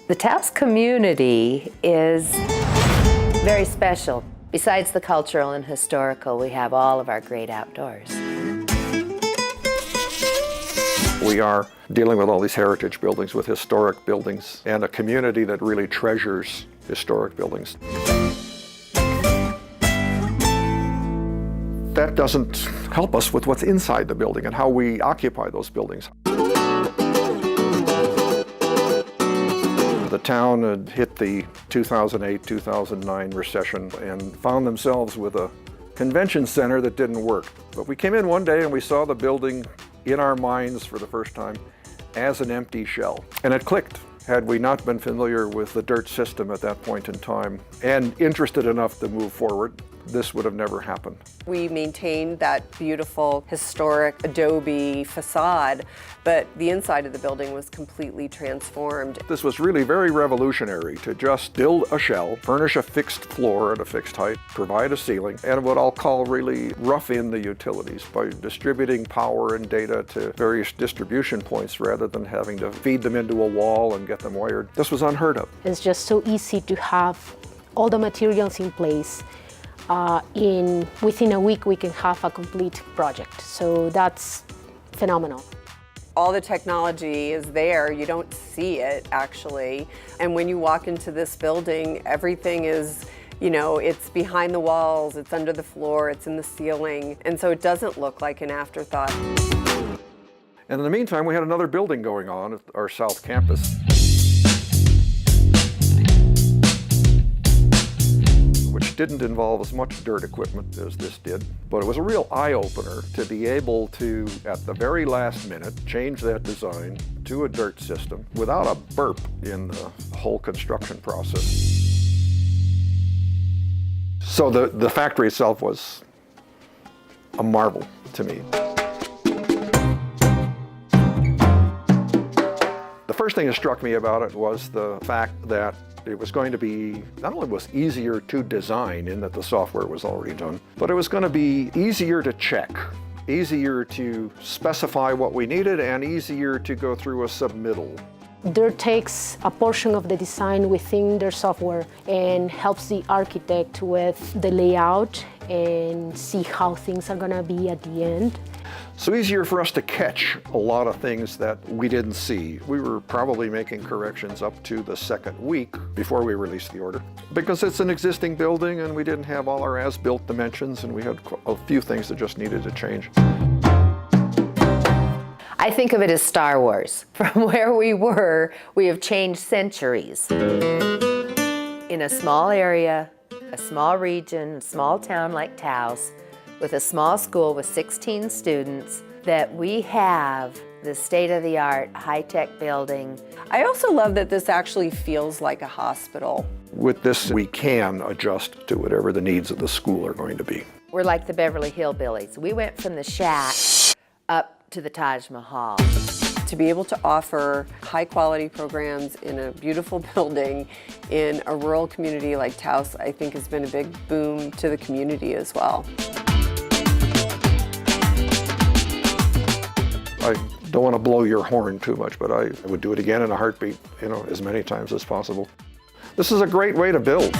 The Taos community is very special. Besides the cultural and historical, we have all of our great outdoors. We are dealing with all these heritage buildings, with historic buildings, and a community that really treasures historic buildings. That doesn't help us with what's inside the building and how we occupy those buildings. The town had hit the 2008-2009 recession and found themselves with a convention center that didn't work. But we came in one day and we saw the building in our minds for the first time as an empty shell. And it clicked. Had we not been familiar with the DIRTT system at that point in time and interested enough to move forward, this would have never happened. We maintained that beautiful historic adobe facade, but the inside of the building was completely transformed. This was really very revolutionary to just build a shell, furnish a fixed floor at a fixed height, provide a ceiling, and what I'll call really rough in the utilities by distributing power and data to various distribution points rather than having to feed them into a wall and get them wired. This was unheard of. It's just so easy to have all the materials in place. Within a week, we can have a complete project. So that's phenomenal. All the technology is there. You don't see it, actually. And when you walk into this building, everything is, it's behind the walls, it's under the floor, it's in the ceiling. And so it doesn't look like an afterthought. And in the meantime, we had another building going on at our South Campus, which didn't involve as much DIRTT equipment as this did, but it was a real eye-opener to be able to, at the very last minute, change that design to a DIRTT system without a burp in the whole construction process. So the factory itself was a marvel to me. The first thing that struck me about it was the fact that it was going to be, not only was easier to design in that the software was already done, but it was going to be easier to check, easier to specify what we needed, and easier to go through a submittal. DIRTT takes a portion of the design within their software and helps the architect with the layout and see how things are going to be at the end. So easier for us to catch a lot of things that we didn't see. We were probably making corrections up to the second week before we released the order, because it's an existing building and we didn't have all our as-built dimensions and we had a few things that just needed to change. I think of it as Star Wars. From where we were, we have changed centuries. In a small area, a small region, a small town like Taos, with a small school with 16 students, that we have the state-of-the-art, high-tech building. I also love that this actually feels like a hospital. With this, we can adjust to whatever the needs of the school are going to be. We're like the Beverly Hillbillies. We went from the shack up to the Taj Mahal. To be able to offer high-quality programs in a beautiful building in a rural community like Taos, I think has been a big boom to the community as well. I don't want to blow your horn too much, but I would do it again in a heartbeat, as many times as possible. This is a great way to build.